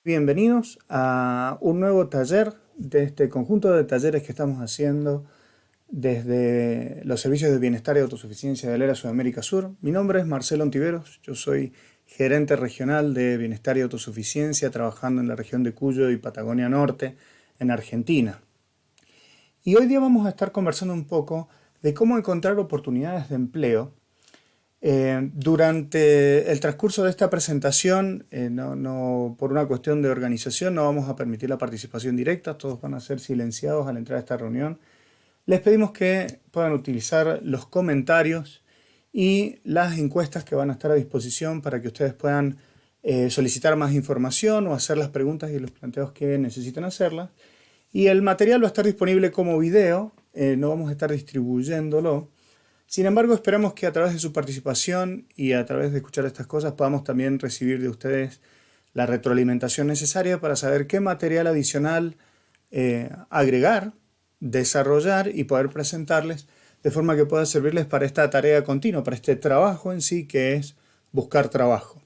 Bienvenidos a un nuevo taller de este conjunto de talleres que estamos haciendo desde los servicios de bienestar y autosuficiencia del ERA Sudamérica Sur. Mi nombre es Marcelo Ontiveros, yo soy gerente regional de bienestar y autosuficiencia trabajando en la región de Cuyo y Patagonia Norte en Argentina. Y hoy día vamos a estar conversando un poco de cómo encontrar oportunidades de empleo. Durante el transcurso de esta presentación, por una cuestión de organización, no vamos a permitir la participación directa, todos van a ser silenciados al entrar a esta reunión. Les pedimos que puedan utilizar los comentarios y las encuestas que van a estar a disposición para que ustedes puedan solicitar más información o hacer las preguntas y los planteos que necesiten hacerlas. Y el material va a estar disponible como video, no vamos a estar distribuyéndolo. Sin embargo, esperamos que a través de su participación y a través de escuchar estas cosas podamos también recibir de ustedes la retroalimentación necesaria para saber qué material adicional agregar, desarrollar y poder presentarles de forma que pueda servirles para esta tarea continua, para este trabajo en sí que es buscar trabajo.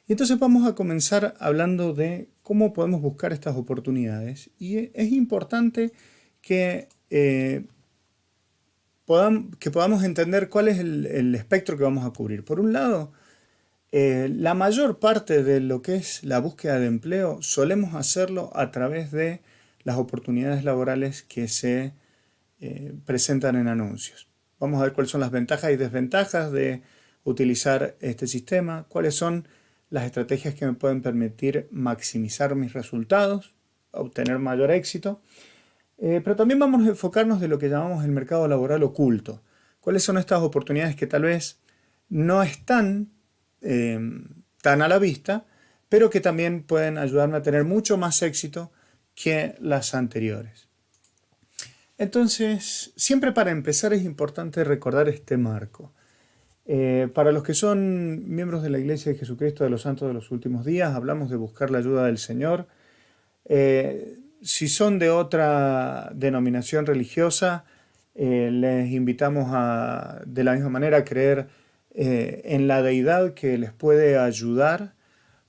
Y entonces vamos a comenzar hablando de cómo podemos buscar estas oportunidades. Y es importante que podamos entender cuál es el espectro que vamos a cubrir. Por un lado, la mayor parte de lo que es la búsqueda de empleo solemos hacerlo a través de las oportunidades laborales que se presentan en anuncios. Vamos a ver cuáles son las ventajas y desventajas de utilizar este sistema, cuáles son las estrategias que me pueden permitir maximizar mis resultados, obtener mayor éxito. Pero también vamos a enfocarnos de lo que llamamos el mercado laboral oculto. ¿Cuáles son estas oportunidades que tal vez no están tan a la vista, pero que también pueden ayudarme a tener mucho más éxito que las anteriores? Entonces, siempre para empezar es importante recordar este marco. Para los que son miembros de la Iglesia de Jesucristo de los Santos de los Últimos Días, hablamos de buscar la ayuda del Señor. Si son de otra denominación religiosa, les invitamos de la misma manera a creer en la deidad que les puede ayudar.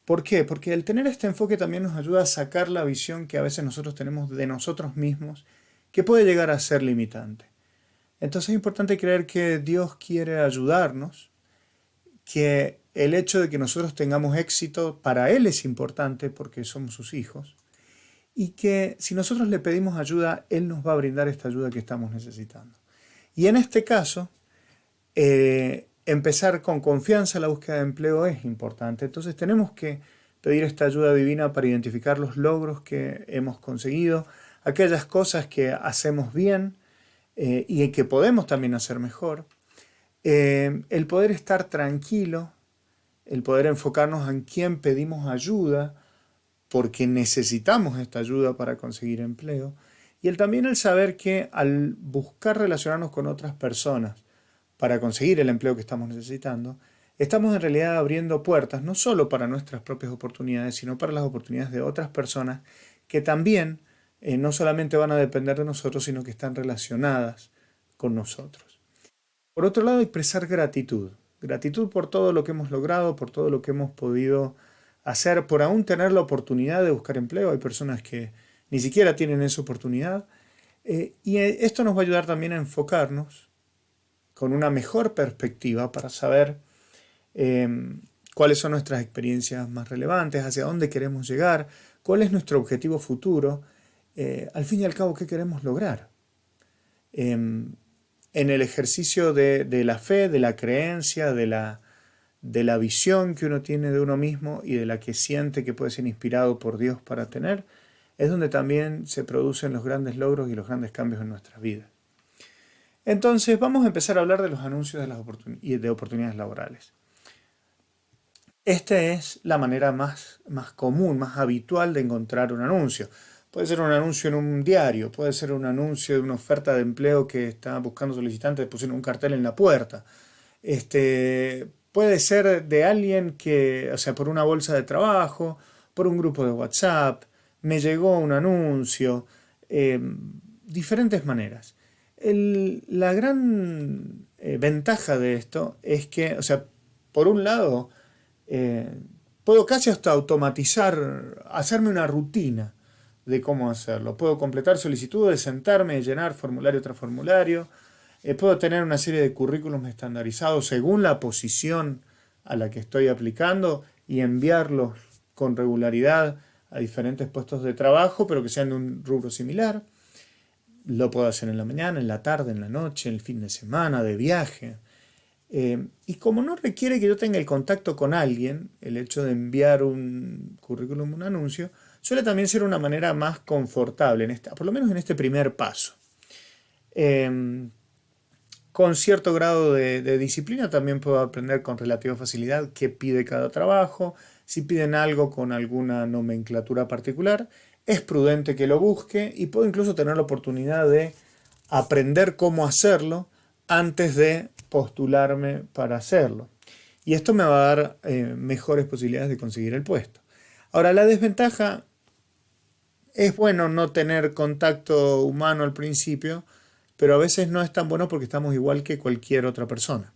¿Por qué? Porque el tener este enfoque también nos ayuda a sacar la visión que a veces nosotros tenemos de nosotros mismos, que puede llegar a ser limitante. Entonces es importante creer que Dios quiere ayudarnos, que el hecho de que nosotros tengamos éxito para Él es importante porque somos sus hijos, y que si nosotros le pedimos ayuda, Él nos va a brindar esta ayuda que estamos necesitando. Y en este caso, empezar con confianza la búsqueda de empleo es importante. Entonces tenemos que pedir esta ayuda divina para identificar los logros que hemos conseguido, aquellas cosas que hacemos bien y que podemos también hacer mejor. El poder estar tranquilo, el poder enfocarnos en quién pedimos ayuda, porque necesitamos esta ayuda para conseguir empleo, y también el saber que al buscar relacionarnos con otras personas para conseguir el empleo que estamos necesitando, estamos en realidad abriendo puertas no solo para nuestras propias oportunidades, sino para las oportunidades de otras personas que también no solamente van a depender de nosotros, sino que están relacionadas con nosotros. Por otro lado, expresar gratitud. Gratitud por todo lo que hemos logrado, por todo lo que hemos podido hacer, por aún tener la oportunidad de buscar empleo. Hay personas que ni siquiera tienen esa oportunidad. Y esto nos va a ayudar también a enfocarnos con una mejor perspectiva para saber cuáles son nuestras experiencias más relevantes, hacia dónde queremos llegar, cuál es nuestro objetivo futuro, al fin y al cabo, qué queremos lograr. En el ejercicio de la fe, de la creencia, de la visión que uno tiene de uno mismo y de la que siente que puede ser inspirado por Dios para tener, es donde también se producen los grandes logros y los grandes cambios en nuestras vidas. Entonces vamos a empezar a hablar de los anuncios de oportunidades laborales. Esta es la manera más común, más habitual de encontrar un anuncio. Puede ser un anuncio en un diario, puede ser un anuncio de una oferta de empleo que está buscando solicitantes, pusieron un cartel en la puerta. Puede ser de alguien que, o sea, por una bolsa de trabajo, por un grupo de WhatsApp, me llegó un anuncio, diferentes maneras. La gran ventaja de esto es que, o sea, por un lado, Puedo casi hasta automatizar, hacerme una rutina de cómo hacerlo. Puedo completar solicitudes, sentarme, llenar formulario tras formulario. Puedo tener una serie de currículums estandarizados según la posición a la que estoy aplicando y enviarlos con regularidad a diferentes puestos de trabajo, pero que sean de un rubro similar. Lo puedo hacer en la mañana, en la tarde, en la noche, en el fin de semana, de viaje. Y como no requiere que yo tenga el contacto con alguien, el hecho de enviar un currículum, un anuncio, suele también ser una manera más confortable, por lo menos en este primer paso. Con cierto grado de disciplina también puedo aprender con relativa facilidad qué pide cada trabajo. Si piden algo con alguna nomenclatura particular, es prudente que lo busque y puedo incluso tener la oportunidad de aprender cómo hacerlo antes de postularme para hacerlo. Y esto me va a dar mejores posibilidades de conseguir el puesto. Ahora, la desventaja es bueno no tener contacto humano al principio, pero a veces no es tan bueno porque estamos igual que cualquier otra persona.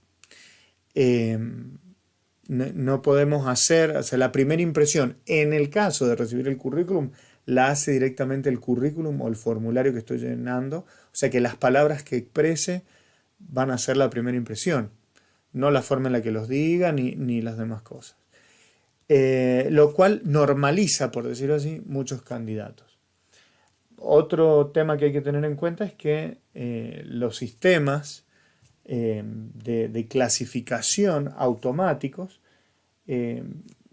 No podemos hacer, o sea, la primera impresión, en el caso de recibir el currículum, la hace directamente el currículum o el formulario que estoy llenando. O sea que las palabras que exprese van a ser la primera impresión, no la forma en la que los diga ni las demás cosas. Lo cual normaliza, por decirlo así, muchos candidatos. Otro tema que hay que tener en cuenta es que los sistemas de clasificación automáticos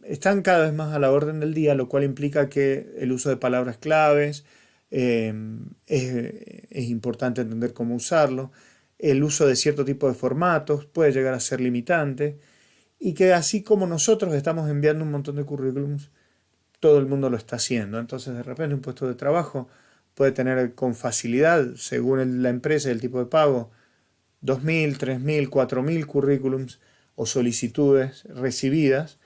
están cada vez más a la orden del día, lo cual implica que el uso de palabras claves es importante entender cómo usarlo. El uso de cierto tipo de formatos puede llegar a ser limitante y que así como nosotros estamos enviando un montón de currículums, todo el mundo lo está haciendo. Entonces, de repente, un puesto de trabajo puede tener con facilidad, según la empresa y el tipo de pago, 2.000, 3.000, 4.000 currículums o solicitudes recibidas,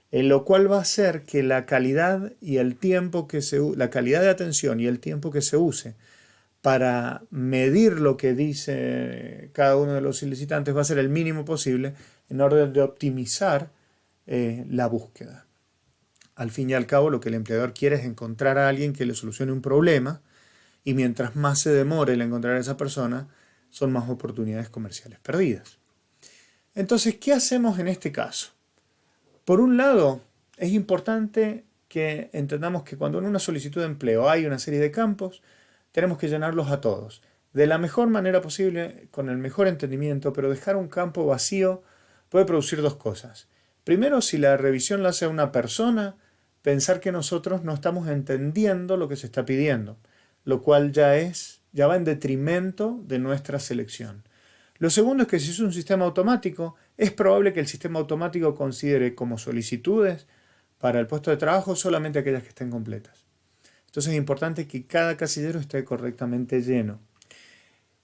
en lo cual va a hacer que la calidad y el tiempo la calidad de atención y el tiempo que se use para medir lo que dice cada uno de los solicitantes va a ser el mínimo posible en orden de optimizar la búsqueda. Al fin y al cabo, lo que el empleador quiere es encontrar a alguien que le solucione un problema, y mientras más se demore el encontrar a esa persona, son más oportunidades comerciales perdidas. Entonces, ¿qué hacemos en este caso? Por un lado, es importante que entendamos que cuando en una solicitud de empleo hay una serie de campos, tenemos que llenarlos a todos, de la mejor manera posible, con el mejor entendimiento, pero dejar un campo vacío puede producir dos cosas. Primero, si la revisión la hace una persona, pensar que nosotros no estamos entendiendo lo que se está pidiendo, lo cual ya va en detrimento de nuestra selección. Lo segundo es que si es un sistema automático, es probable que el sistema automático considere como solicitudes para el puesto de trabajo solamente aquellas que estén completas. Entonces es importante que cada casillero esté correctamente lleno.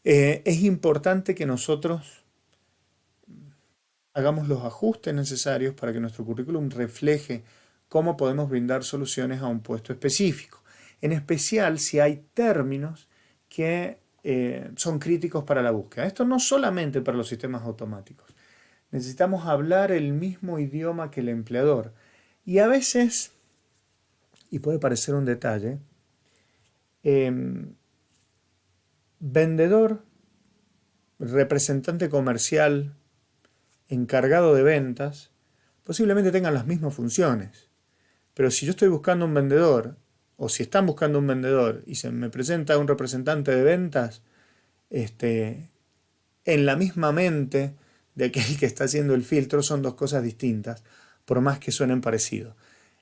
Es importante que nosotros hagamos los ajustes necesarios para que nuestro currículum refleje cómo podemos brindar soluciones a un puesto específico. En especial si hay términos que son críticos para la búsqueda. Esto no solamente para los sistemas automáticos. Necesitamos hablar el mismo idioma que el empleador. Y a veces, y puede parecer un detalle, vendedor, representante comercial, encargado de ventas, posiblemente tengan las mismas funciones. Pero si yo estoy buscando un vendedor, o si están buscando un vendedor y se me presenta un representante de ventas, en la misma mente de aquel que está haciendo el filtro son dos cosas distintas, por más que suenen parecidos.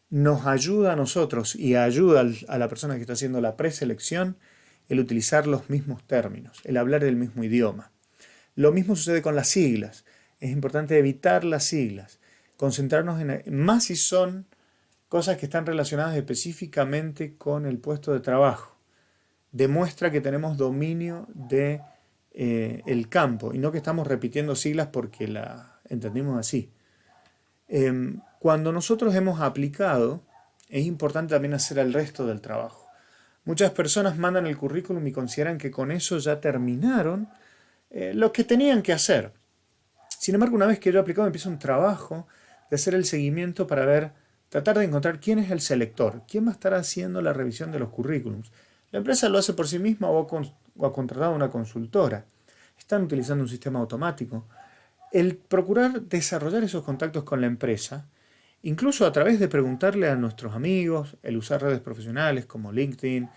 Nos ayuda a nosotros y ayuda a la persona que está haciendo la preselección el utilizar los mismos términos, el hablar el mismo idioma. Lo mismo sucede con las siglas. Es importante evitar las siglas, concentrarnos más si son cosas que están relacionadas específicamente con el puesto de trabajo. Demuestra que tenemos dominio de el campo y no que estamos repitiendo siglas porque la entendimos así. Cuando nosotros hemos aplicado, es importante también hacer el resto del trabajo. Muchas personas mandan el currículum y consideran que con eso ya terminaron lo que tenían que hacer. Sin embargo, una vez que yo he aplicado, empieza un trabajo de hacer el seguimiento para ver tratar de encontrar quién es el selector, quién va a estar haciendo la revisión de los currículums. La empresa lo hace por sí misma o ha contratado una consultora. Están utilizando un sistema automático. El procurar desarrollar esos contactos con la empresa, incluso a través de preguntarle a nuestros amigos, el usar redes profesionales como LinkedIn,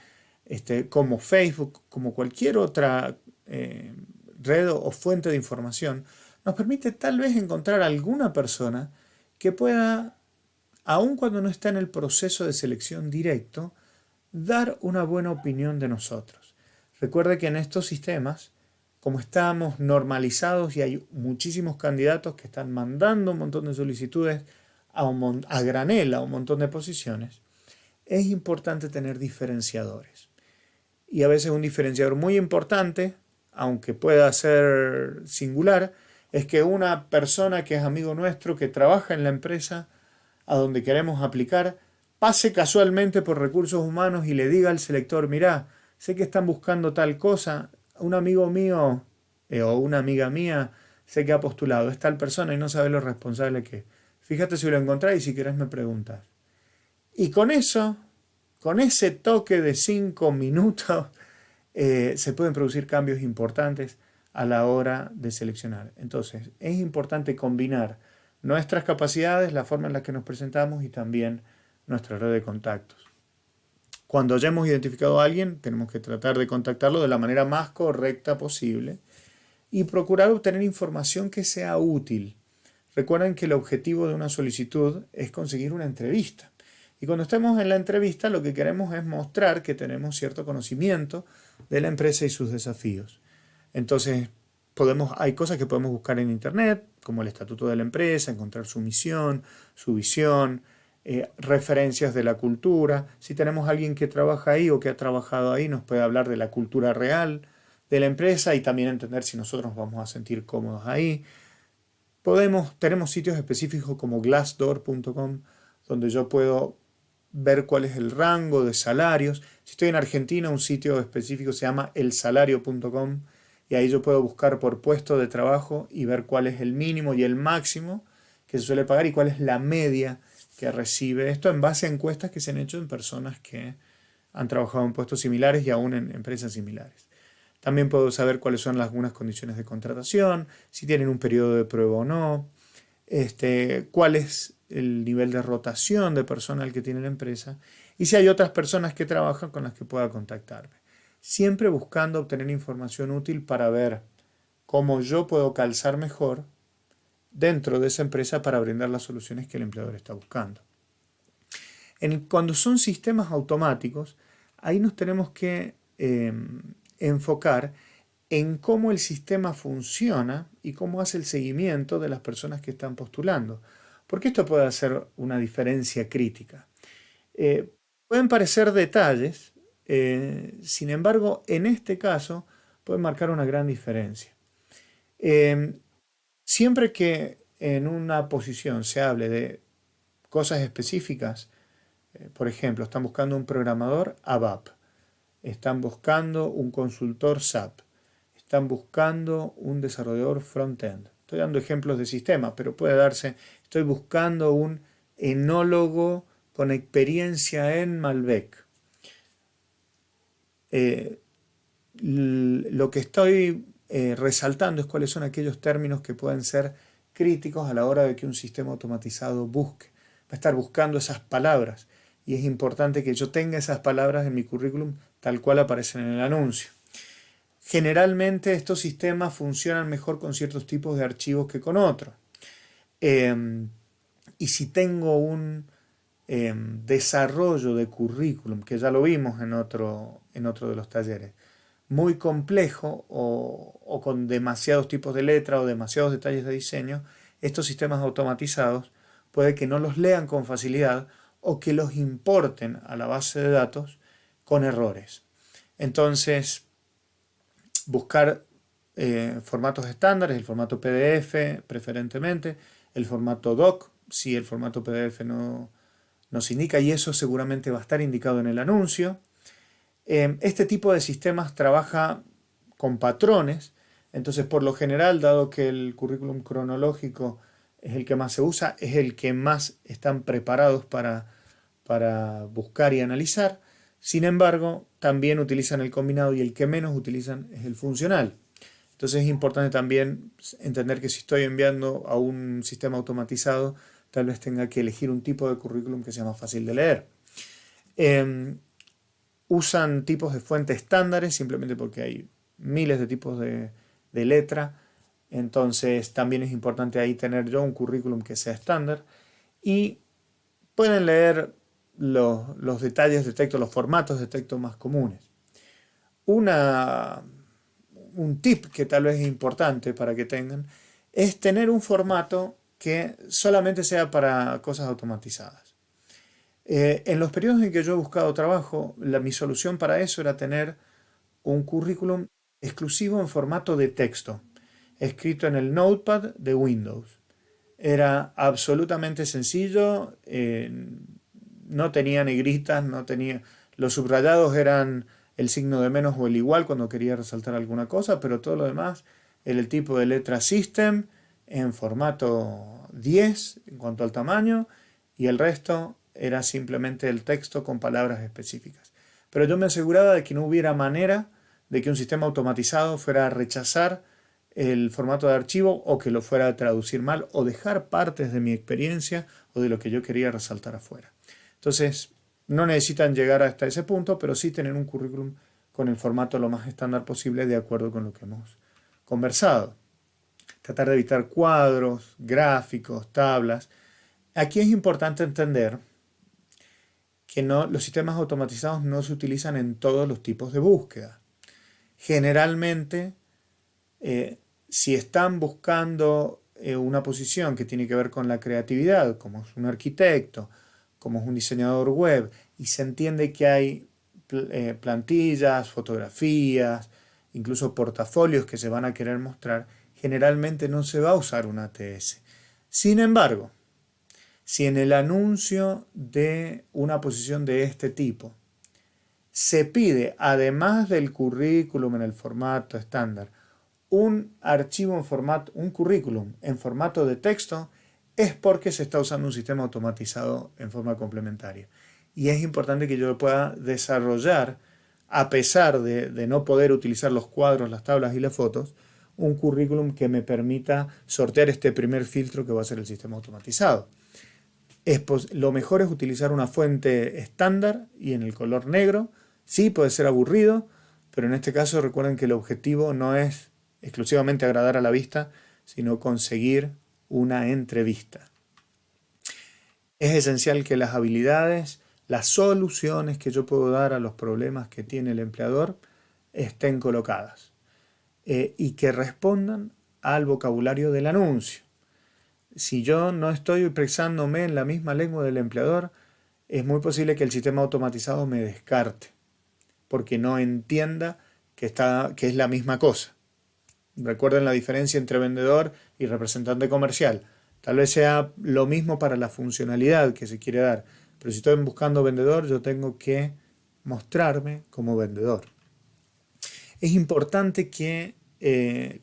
como Facebook, como cualquier otra red o fuente de información, nos permite tal vez encontrar alguna persona que pueda, aun cuando no está en el proceso de selección directo, dar una buena opinión de nosotros. Recuerde que en estos sistemas, como estamos normalizados y hay muchísimos candidatos que están mandando un montón de solicitudes a granel a un montón de posiciones, es importante tener diferenciadores. Y a veces un diferenciador muy importante, aunque pueda ser singular, es que una persona que es amigo nuestro, que trabaja en la empresa a donde queremos aplicar, pase casualmente por recursos humanos y le diga al selector, mirá, sé que están buscando tal cosa, un amigo mío o una amiga mía sé que ha postulado, es tal persona y no sabe lo responsable que es. Fíjate si lo encontrás y si querés me preguntas. Y con eso, con ese toque de 5 minutos, se pueden producir cambios importantes a la hora de seleccionar. Entonces, es importante combinar nuestras capacidades, la forma en la que nos presentamos y también nuestra red de contactos. Cuando hayamos identificado a alguien, tenemos que tratar de contactarlo de la manera más correcta posible y procurar obtener información que sea útil. Recuerden que el objetivo de una solicitud es conseguir una entrevista. Y cuando estemos en la entrevista, lo que queremos es mostrar que tenemos cierto conocimiento de la empresa y sus desafíos. Entonces, hay cosas que podemos buscar en Internet, como el estatuto de la empresa, encontrar su misión, su visión, referencias de la cultura. Si tenemos alguien que trabaja ahí o que ha trabajado ahí, nos puede hablar de la cultura real de la empresa y también entender si nosotros nos vamos a sentir cómodos ahí. Tenemos sitios específicos como glassdoor.com, donde yo puedo ver cuál es el rango de salarios. Si estoy en Argentina, un sitio específico se llama elsalario.com y ahí yo puedo buscar por puesto de trabajo y ver cuál es el mínimo y el máximo que se suele pagar y cuál es la media que recibe. Esto en base a encuestas que se han hecho en personas que han trabajado en puestos similares y aún en empresas similares. También puedo saber cuáles son algunas condiciones de contratación, si tienen un periodo de prueba o no, cuál es el nivel de rotación de personal que tiene la empresa y si hay otras personas que trabajan con las que pueda contactarme. Siempre buscando obtener información útil para ver cómo yo puedo calzar mejor dentro de esa empresa para brindar las soluciones que el empleador está buscando. Cuando son sistemas automáticos, ahí nos tenemos que enfocar en cómo el sistema funciona y cómo hace el seguimiento de las personas que están postulando. Porque esto puede hacer una diferencia crítica. Pueden parecer detalles, sin embargo, en este caso pueden marcar una gran diferencia. Siempre que en una posición se hable de cosas específicas, por ejemplo, están buscando un programador ABAP, están buscando un consultor SAP, están buscando un desarrollador front-end. Estoy dando ejemplos de sistemas, pero puede darse, estoy buscando un enólogo con experiencia en Malbec. Lo que estoy resaltando es cuáles son aquellos términos que pueden ser críticos a la hora de que un sistema automatizado busque. Va a estar buscando esas palabras y es importante que yo tenga esas palabras en mi currículum tal cual aparecen en el anuncio. Generalmente estos sistemas funcionan mejor con ciertos tipos de archivos que con otros. Y si tengo un desarrollo de currículum, que ya lo vimos en otro de los talleres, muy complejo o con demasiados tipos de letra o demasiados detalles de diseño, estos sistemas automatizados puede que no los lean con facilidad o que los importen a la base de datos con errores. Entonces, buscar formatos estándares, el formato PDF preferentemente, el formato doc, si el formato PDF no se indica, y eso seguramente va a estar indicado en el anuncio. Este tipo de sistemas trabaja con patrones, entonces por lo general, dado que el currículum cronológico es el que más se usa, es el que más están preparados para buscar y analizar. Sin embargo, también utilizan el combinado y el que menos utilizan es el funcional. Entonces es importante también entender que si estoy enviando a un sistema automatizado, tal vez tenga que elegir un tipo de currículum que sea más fácil de leer. Usan tipos de fuentes estándares simplemente porque hay miles de tipos de letra. Entonces también es importante ahí tener yo un currículum que sea estándar. Y pueden leer los detalles de texto, los formatos de texto más comunes. Un tip que tal vez es importante para que tengan es tener un formato que solamente sea para cosas automatizadas. En los periodos en que yo he buscado trabajo, mi solución para eso era tener un currículum exclusivo en formato de texto, escrito en el Notepad de Windows. Era absolutamente sencillo, no tenía negritas, los subrayados eran el signo de menos o el igual cuando quería resaltar alguna cosa, pero todo lo demás era el tipo de letra System en formato 10 en cuanto al tamaño, y el resto era simplemente el texto con palabras específicas. Pero yo me aseguraba de que no hubiera manera de que un sistema automatizado fuera a rechazar el formato de archivo o que lo fuera a traducir mal o dejar partes de mi experiencia o de lo que yo quería resaltar afuera. Entonces, no necesitan llegar hasta ese punto, pero sí tener un currículum con el formato lo más estándar posible de acuerdo con lo que hemos conversado. Tratar de evitar cuadros, gráficos, tablas. Aquí es importante entender que los sistemas automatizados no se utilizan en todos los tipos de búsqueda. Generalmente, si están buscando una posición que tiene que ver con la creatividad, como es un arquitecto, como es un diseñador web, y se entiende que hay plantillas, fotografías, incluso portafolios que se van a querer mostrar, generalmente no se va a usar un ATS. Sin embargo, si en el anuncio de una posición de este tipo se pide, además del currículum en el formato estándar, un currículum en formato de texto, es porque se está usando un sistema automatizado en forma complementaria. Y es importante que yo lo pueda desarrollar, a pesar de no poder utilizar los cuadros, las tablas y las fotos, un currículum que me permita sortear este primer filtro que va a ser el sistema automatizado. Lo mejor es utilizar una fuente estándar y en el color negro. Sí, puede ser aburrido, pero en este caso recuerden que el objetivo no es exclusivamente agradar a la vista, sino conseguir una entrevista. Es esencial que las habilidades, las soluciones que yo puedo dar a los problemas que tiene el empleador estén colocadas y que respondan al vocabulario del anuncio. Si yo no estoy expresándome en la misma lengua del empleador, es muy posible que el sistema automatizado me descarte, porque no entienda que es la misma cosa. Recuerden la diferencia entre vendedor y representante comercial. Tal vez sea lo mismo para la funcionalidad que se quiere dar, pero si estoy buscando vendedor, yo tengo que mostrarme como vendedor. Es importante que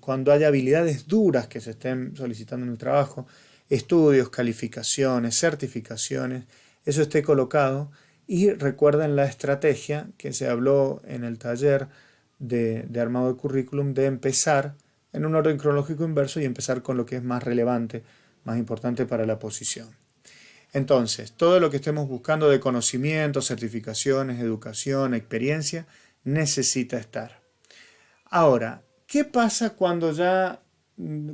cuando haya habilidades duras que se estén solicitando en el trabajo, estudios, calificaciones, certificaciones, eso esté colocado. Y recuerden la estrategia que se habló en el taller de armado de currículum, de empezar en un orden cronológico inverso y empezar con lo que es más relevante, más importante para la posición. Entonces, todo lo que estemos buscando de conocimientos, certificaciones, educación, experiencia, necesita estar. Ahora, ¿qué pasa cuando ya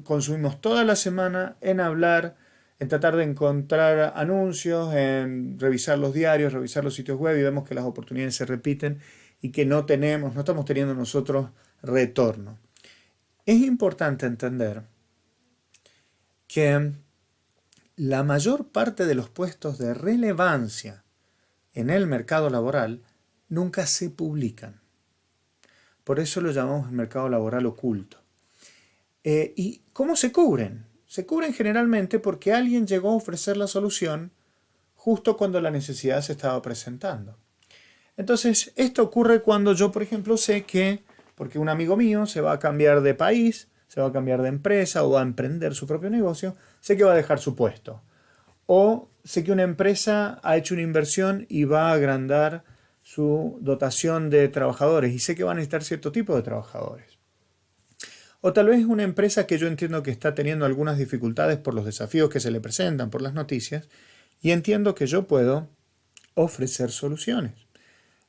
consumimos toda la semana en hablar, en tratar de encontrar anuncios, en revisar los diarios, revisar los sitios web y vemos que las oportunidades se repiten y que no estamos teniendo nosotros retorno? Es importante entender que la mayor parte de los puestos de relevancia en el mercado laboral nunca se publican. Por eso lo llamamos el mercado laboral oculto. ¿Y cómo se cubren? Se cubren generalmente porque alguien llegó a ofrecer la solución justo cuando la necesidad se estaba presentando. Entonces, esto ocurre cuando yo, por ejemplo, sé que, porque un amigo mío se va a cambiar de país se va a cambiar de empresa o va a emprender su propio negocio, sé que va a dejar su puesto. O sé que una empresa ha hecho una inversión y va a agrandar su dotación de trabajadores y sé que va a necesitar cierto tipo de trabajadores. O tal vez una empresa que yo entiendo que está teniendo algunas dificultades por los desafíos que se le presentan, por las noticias, y entiendo que yo puedo ofrecer soluciones.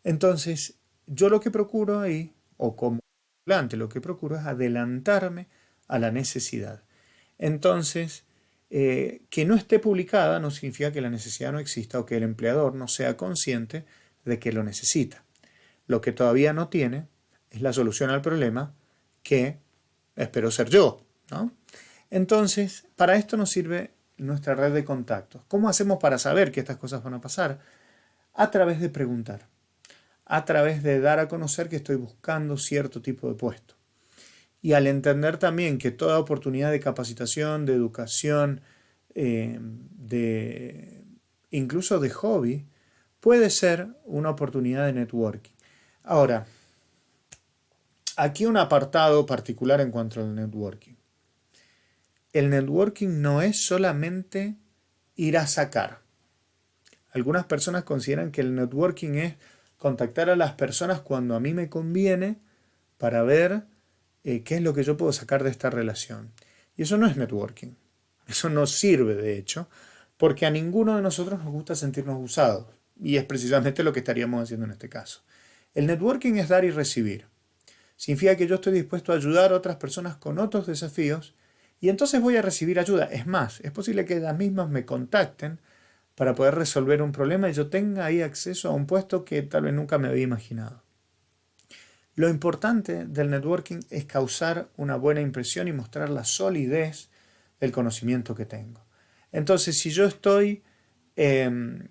Entonces, yo lo que procuro ahí, o como adelante, lo que procuro es adelantarme a la necesidad. Entonces, que no esté publicada no significa que la necesidad no exista o que el empleador no sea consciente de que lo necesita. Lo que todavía no tiene es la solución al problema que espero ser yo, ¿no? Entonces, para esto nos sirve nuestra red de contactos. ¿Cómo hacemos para saber que estas cosas van a pasar? A través de preguntar, a través de dar a conocer que estoy buscando cierto tipo de puesto. Y al entender también que toda oportunidad de capacitación, de educación, incluso de hobby, puede ser una oportunidad de networking. Ahora, aquí un apartado particular en cuanto al networking. El networking no es solamente ir a sacar. Algunas personas consideran que el networking es contactar a las personas cuando a mí me conviene para ver qué es lo que yo puedo sacar de esta relación. Y eso no es networking. Eso no sirve, de hecho, porque a ninguno de nosotros nos gusta sentirnos usados. Y es precisamente lo que estaríamos haciendo en este caso. El networking es dar y recibir. Significa que yo estoy dispuesto a ayudar a otras personas con otros desafíos y entonces voy a recibir ayuda. Es más, es posible que ellas mismas me contacten para poder resolver un problema y yo tenga ahí acceso a un puesto que tal vez nunca me había imaginado. Lo importante del networking es causar una buena impresión y mostrar la solidez del conocimiento que tengo. Entonces, si yo estoy en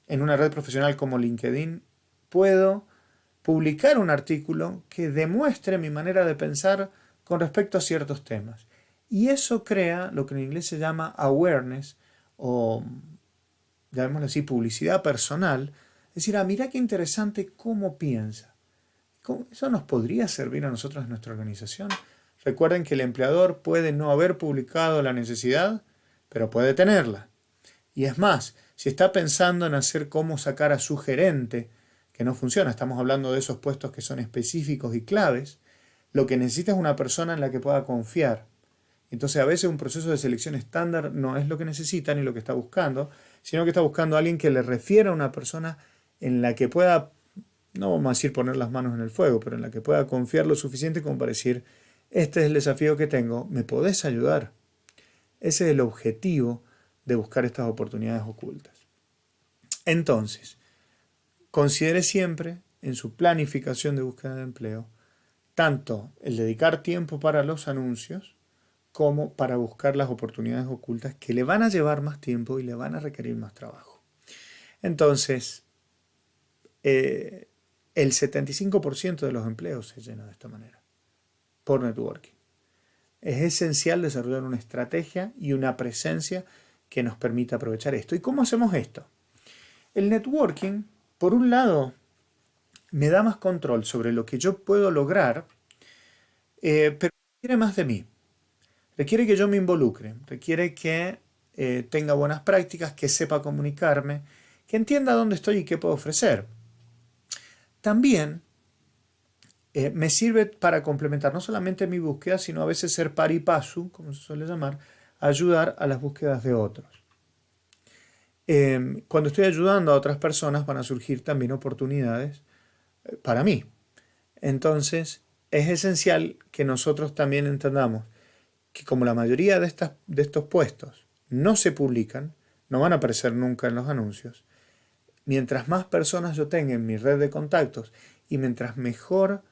una red profesional como LinkedIn, puedo publicar un artículo que demuestre mi manera de pensar con respecto a ciertos temas. Y eso crea lo que en inglés se llama awareness o, llamémoslo así, publicidad personal. Es decir, mira qué interesante cómo piensa. ¿Eso nos podría servir a nosotros en nuestra organización? Recuerden que el empleador puede no haber publicado la necesidad, pero puede tenerla. Y es más, si está pensando en hacer cómo sacar a su gerente, que no funciona, estamos hablando de esos puestos que son específicos y claves, lo que necesita es una persona en la que pueda confiar. Entonces a veces un proceso de selección estándar no es lo que necesita ni lo que está buscando, sino que está buscando a alguien que le refiera a una persona en la que pueda, no vamos a decir poner las manos en el fuego, pero en la que pueda confiar lo suficiente como para decir, este es el desafío que tengo, ¿me podés ayudar? Ese es el objetivo de buscar estas oportunidades ocultas. Entonces, considere siempre en su planificación de búsqueda de empleo tanto el dedicar tiempo para los anuncios como para buscar las oportunidades ocultas que le van a llevar más tiempo y le van a requerir más trabajo. Entonces, el 75% de los empleos se llena de esta manera, por networking. Es esencial desarrollar una estrategia y una presencia que nos permita aprovechar esto. ¿Y cómo hacemos esto? El networking, por un lado, me da más control sobre lo que yo puedo lograr, pero requiere más de mí. Requiere que yo me involucre, requiere que tenga buenas prácticas, que sepa comunicarme, que entienda dónde estoy y qué puedo ofrecer. También me sirve para complementar no solamente mi búsqueda, sino a veces ser pari passu, como se suele llamar, ayudar a las búsquedas de otros. Cuando estoy ayudando a otras personas van a surgir también oportunidades para mí. Entonces, es esencial que nosotros también entendamos que como la mayoría de estos puestos no se publican, no van a aparecer nunca en los anuncios, mientras más personas yo tenga en mi red de contactos y mientras mejor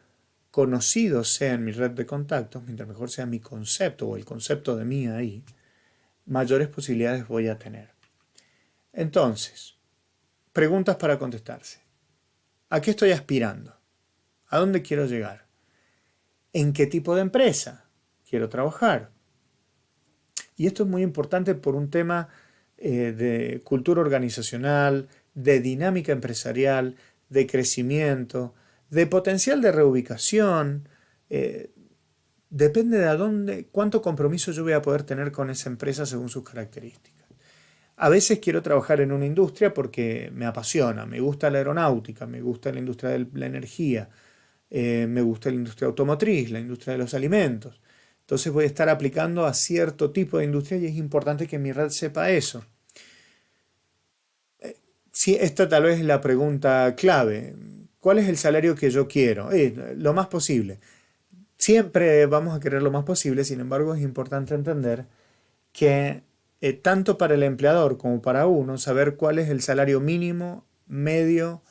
conocido sea en mi red de contactos, mientras mejor sea mi concepto o el concepto de mí ahí, mayores posibilidades voy a tener. Entonces, preguntas para contestarse. ¿A qué estoy aspirando? ¿A dónde quiero llegar? ¿En qué tipo de empresa quiero trabajar? Y esto es muy importante por un tema de cultura organizacional, de dinámica empresarial, de crecimiento, de potencial de reubicación, depende de cuánto compromiso yo voy a poder tener con esa empresa según sus características. A veces quiero trabajar en una industria porque me apasiona, me gusta la aeronáutica, me gusta la industria de la energía, me gusta la industria automotriz, la industria de los alimentos. Entonces voy a estar aplicando a cierto tipo de industria y es importante que mi red sepa eso. Sí, esta tal vez es la pregunta clave. ¿Cuál es el salario que yo quiero? Lo más posible. Siempre vamos a querer lo más posible, sin embargo es importante entender que tanto para el empleador como para uno, saber cuál es el salario mínimo, medio,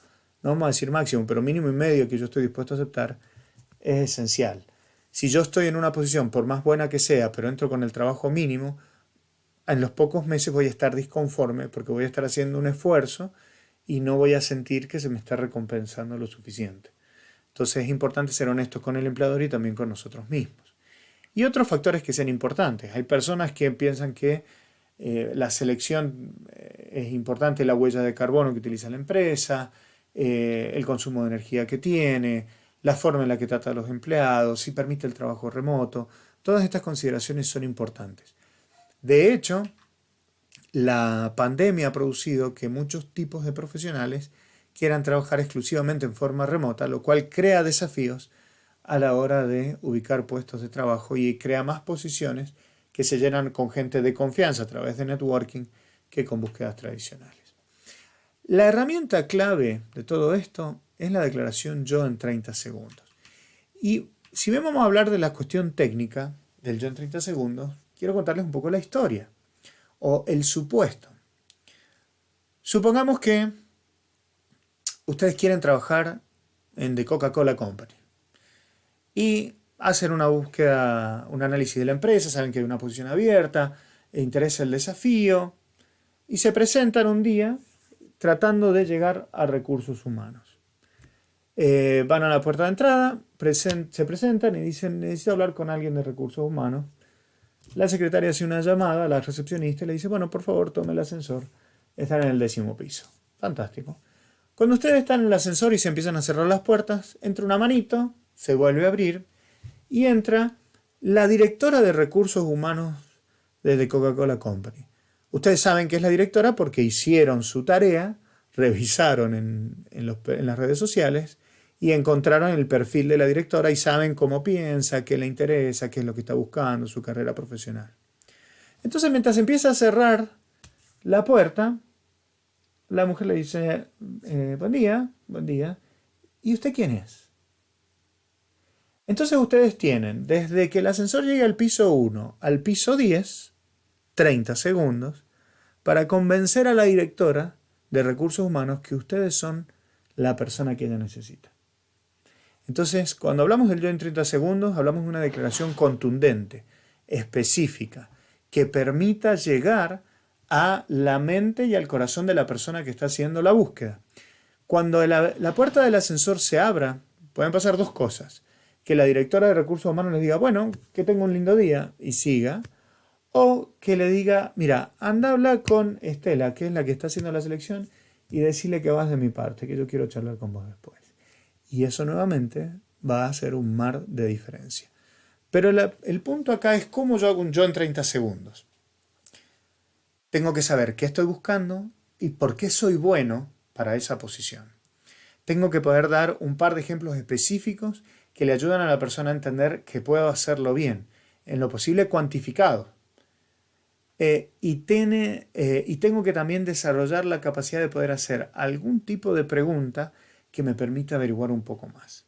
no vamos a decir máximo, pero mínimo y medio que yo estoy dispuesto a aceptar, es esencial. Si yo estoy en una posición, por más buena que sea, pero entro con el trabajo mínimo, en los pocos meses voy a estar disconforme porque voy a estar haciendo un esfuerzo y no voy a sentir que se me está recompensando lo suficiente. Entonces es importante ser honestos con el empleador y también con nosotros mismos. Y otros factores que sean importantes. Hay personas que piensan que la selección es importante, la huella de carbono que utiliza la empresa, el consumo de energía que tiene, la forma en la que trata a los empleados, si permite el trabajo remoto. Todas estas consideraciones son importantes. De hecho, la pandemia ha producido que muchos tipos de profesionales quieran trabajar exclusivamente en forma remota, lo cual crea desafíos a la hora de ubicar puestos de trabajo y crea más posiciones que se llenan con gente de confianza a través de networking que con búsquedas tradicionales. La herramienta clave de todo esto es la declaración yo en 30 segundos. Y si bien vamos a hablar de la cuestión técnica del yo en 30 segundos, quiero contarles un poco la historia o el supuesto. Supongamos que ustedes quieren trabajar en The Coca-Cola Company y hacen una búsqueda, un análisis de la empresa, saben que hay una posición abierta, interesa el desafío y se presentan un día tratando de llegar a recursos humanos. Van a la puerta de entrada, se presentan y dicen, necesito hablar con alguien de recursos humanos. La secretaria hace una llamada a la recepcionista y le dice, bueno, por favor, tome el ascensor, están en el 10º piso. Fantástico. Cuando ustedes están en el ascensor y se empiezan a cerrar las puertas, entra una manito, se vuelve a abrir y entra la directora de recursos humanos desde Coca-Cola Company. Ustedes saben que es la directora porque hicieron su tarea, revisaron en las redes sociales y encontraron el perfil de la directora y saben cómo piensa, qué le interesa, qué es lo que está buscando, su carrera profesional. Entonces, mientras empieza a cerrar la puerta, la mujer le dice, buen día, ¿y usted quién es? Entonces ustedes tienen, desde que el ascensor llegue al piso 1 al piso 10, 30 segundos, para convencer a la directora de recursos humanos que ustedes son la persona que ella necesita. Entonces, cuando hablamos del yo en 30 segundos, hablamos de una declaración contundente, específica, que permita llegar a la mente y al corazón de la persona que está haciendo la búsqueda. Cuando la puerta del ascensor se abra, pueden pasar dos cosas. Que la directora de recursos humanos les diga, bueno, que tenga un lindo día y siga. O que le diga, mira, anda a hablar con Estela, que es la que está haciendo la selección, y decirle que vas de mi parte, que yo quiero charlar con vos después. Y eso nuevamente va a ser un mar de diferencia. Pero el punto acá es cómo yo hago un yo en 30 segundos. Tengo que saber qué estoy buscando y por qué soy bueno para esa posición. Tengo que poder dar un par de ejemplos específicos que le ayudan a la persona a entender que puedo hacerlo bien, en lo posible cuantificado. Y tengo que también desarrollar la capacidad de poder hacer algún tipo de pregunta que me permita averiguar un poco más.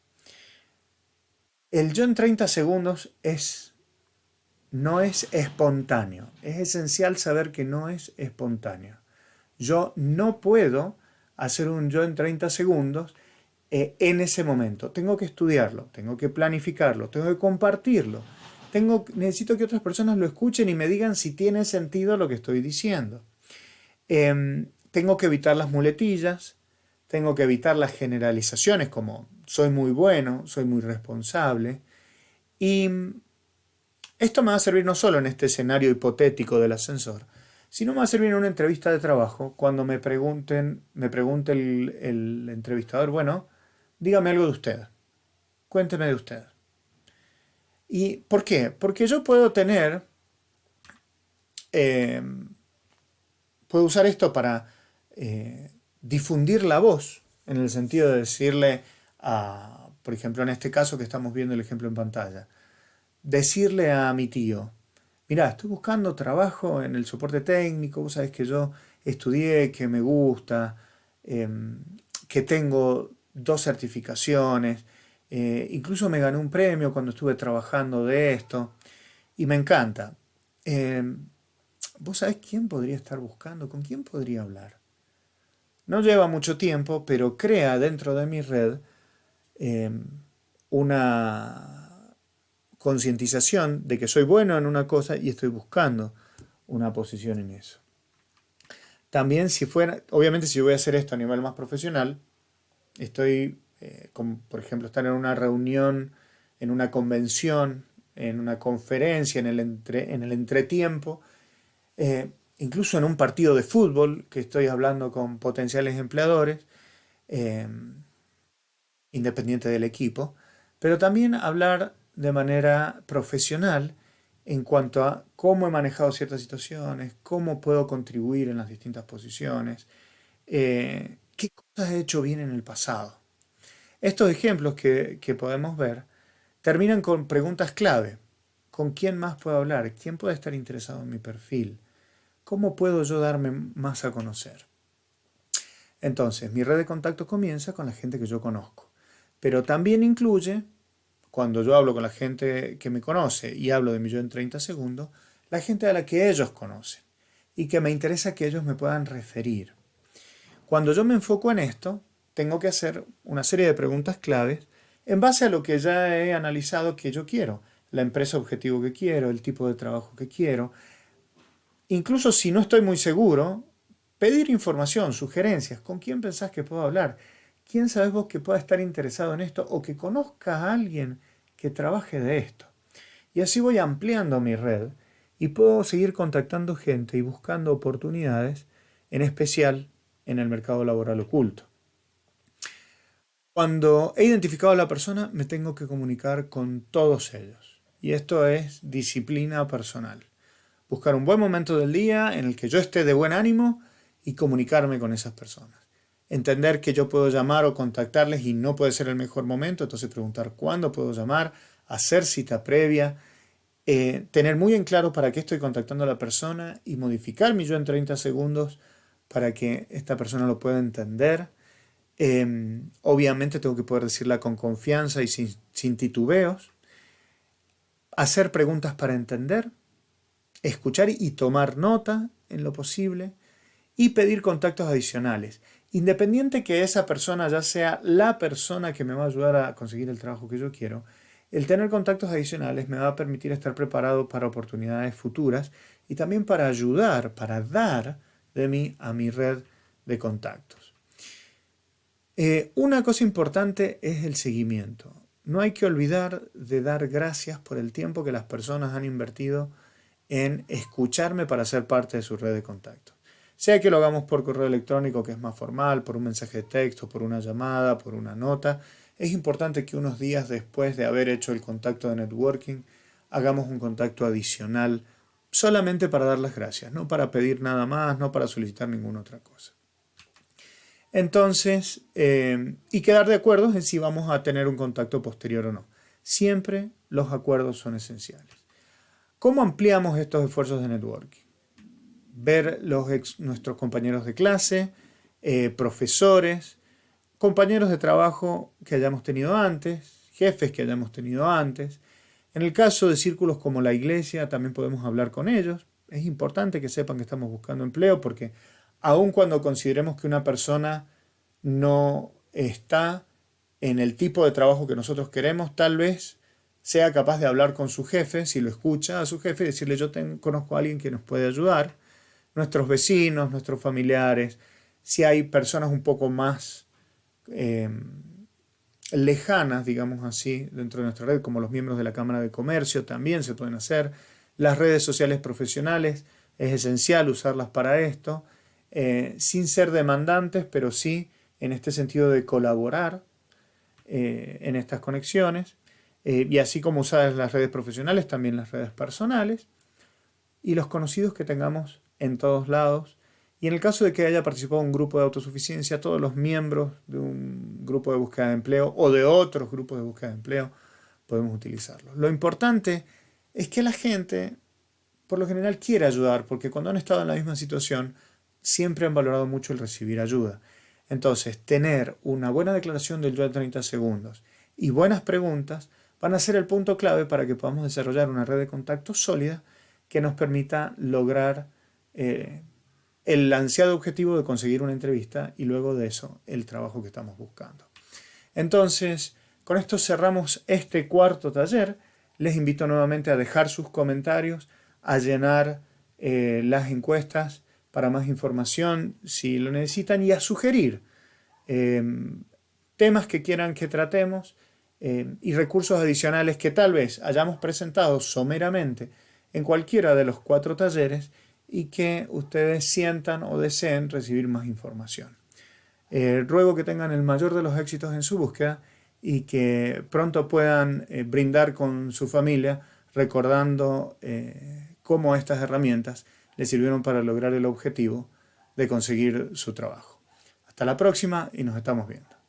El yo en 30 segundos no es espontáneo. Es esencial saber que no es espontáneo. Yo no puedo hacer un yo en 30 segundos en ese momento. Tengo que estudiarlo, tengo que planificarlo, tengo que compartirlo. Necesito que otras personas lo escuchen y me digan si tiene sentido lo que estoy diciendo. Tengo que evitar las muletillas, tengo que evitar las generalizaciones como soy muy bueno, soy muy responsable. Y esto me va a servir no solo en este escenario hipotético del ascensor, sino me va a servir en una entrevista de trabajo cuando me pregunte el entrevistador, bueno, dígame algo de usted, cuénteme de usted. ¿Y por qué? Porque yo puedo tener, eh, puedo usar esto para difundir la voz, en el sentido de decirle a, por ejemplo, en este caso que estamos viendo el ejemplo en pantalla, decirle a mi tío, mira, estoy buscando trabajo en el soporte técnico, vos sabés que yo estudié, que me gusta, eh, que tengo 2 certificaciones, incluso me gané un premio cuando estuve trabajando de esto y me encanta. Eh, ¿Vos sabés quién podría estar buscando? ¿Con quién podría hablar? No lleva mucho tiempo, pero crea dentro de mi red eh, una concientización de que soy bueno en una cosa y estoy buscando una posición en eso. También si fuera, obviamente si yo voy a hacer esto a nivel más profesional, estoy, como por ejemplo, estar en una reunión, en una convención, en una conferencia, en el entretiempo, incluso en un partido de fútbol que estoy hablando con potenciales empleadores, eh, independiente del equipo, pero también hablar de manera profesional en cuanto a cómo he manejado ciertas situaciones, cómo puedo contribuir en las distintas posiciones, qué cosas he hecho bien en el pasado. Estos ejemplos que podemos ver terminan con preguntas clave. ¿Con quién más puedo hablar? ¿Quién puede estar interesado en mi perfil? ¿Cómo puedo yo darme más a conocer? Entonces, mi red de contactos comienza con la gente que yo conozco, pero también incluye, cuando yo hablo con la gente que me conoce y hablo de mi yo en 30 segundos, la gente a la que ellos conocen y que me interesa que ellos me puedan referir. Cuando yo me enfoco en esto, tengo que hacer una serie de preguntas claves en base a lo que ya he analizado que yo quiero, la empresa objetivo que quiero, el tipo de trabajo que quiero. Incluso si no estoy muy seguro, pedir información, sugerencias, ¿con quién pensás que puedo hablar? ¿Quién sabes vos que pueda estar interesado en esto o que conozca a alguien que trabaje de esto? Y así voy ampliando mi red y puedo seguir contactando gente y buscando oportunidades, en especial en el mercado laboral oculto. Cuando he identificado a la persona, me tengo que comunicar con todos ellos. Y esto es disciplina personal. Buscar un buen momento del día en el que yo esté de buen ánimo y comunicarme con esas personas. Entender que yo puedo llamar o contactarles y no puede ser el mejor momento, entonces preguntar cuándo puedo llamar, hacer cita previa, tener muy en claro para qué estoy contactando a la persona y modificar mi yo en 30 segundos para que esta persona lo pueda entender. Obviamente tengo que poder decirla con confianza y sin titubeos. Hacer preguntas para entender, escuchar y tomar nota en lo posible y pedir contactos adicionales. Independiente que esa persona ya sea la persona que me va a ayudar a conseguir el trabajo que yo quiero, el tener contactos adicionales me va a permitir estar preparado para oportunidades futuras y también para ayudar, para dar de mí a mi red de contactos. Una cosa importante es el seguimiento. No hay que olvidar de dar gracias por el tiempo que las personas han invertido en escucharme para ser parte de su red de contactos. Sea que lo hagamos por correo electrónico, que es más formal, por un mensaje de texto, por una llamada, por una nota, es importante que unos días después de haber hecho el contacto de networking, hagamos un contacto adicional solamente para dar las gracias, no para pedir nada más, no para solicitar ninguna otra cosa. Entonces, y quedar de acuerdo en si vamos a tener un contacto posterior o no. Siempre los acuerdos son esenciales. ¿Cómo ampliamos estos esfuerzos de networking? Ver nuestros compañeros de clase, profesores, compañeros de trabajo que hayamos tenido antes, jefes que hayamos tenido antes. En el caso de círculos como la iglesia, también podemos hablar con ellos. Es importante que sepan que estamos buscando empleo porque aun cuando consideremos que una persona no está en el tipo de trabajo que nosotros queremos, tal vez sea capaz de hablar con su jefe, si lo escucha a su jefe, y decirle yo conozco a alguien que nos puede ayudar, nuestros vecinos, nuestros familiares, si hay personas un poco más lejanas, digamos así, dentro de nuestra red, como los miembros de la Cámara de Comercio, también se pueden hacer. Las redes sociales profesionales, es esencial usarlas para esto, sin ser demandantes, pero sí en este sentido de colaborar en estas conexiones. y así como usadas las redes profesionales, también las redes personales, y los conocidos que tengamos en todos lados. Y en el caso de que haya participado un grupo de autosuficiencia, todos los miembros de un grupo de búsqueda de empleo o de otros grupos de búsqueda de empleo podemos utilizarlo. Lo importante es que la gente, por lo general, quiere ayudar, porque cuando han estado en la misma situación, siempre han valorado mucho el recibir ayuda. Entonces, tener una buena declaración del yo en 30 segundos y buenas preguntas van a ser el punto clave para que podamos desarrollar una red de contactos sólida que nos permita lograr el ansiado objetivo de conseguir una entrevista y luego de eso el trabajo que estamos buscando. Entonces, con esto cerramos este cuarto taller. Les invito nuevamente a dejar sus comentarios, a llenar las encuestas para más información si lo necesitan y a sugerir temas que quieran que tratemos y recursos adicionales que tal vez hayamos presentado someramente en cualquiera de los 4 talleres y que ustedes sientan o deseen recibir más información. Ruego que tengan el mayor de los éxitos en su búsqueda y que pronto puedan brindar con su familia recordando cómo estas herramientas les sirvieron para lograr el objetivo de conseguir su trabajo. Hasta la próxima y nos estamos viendo.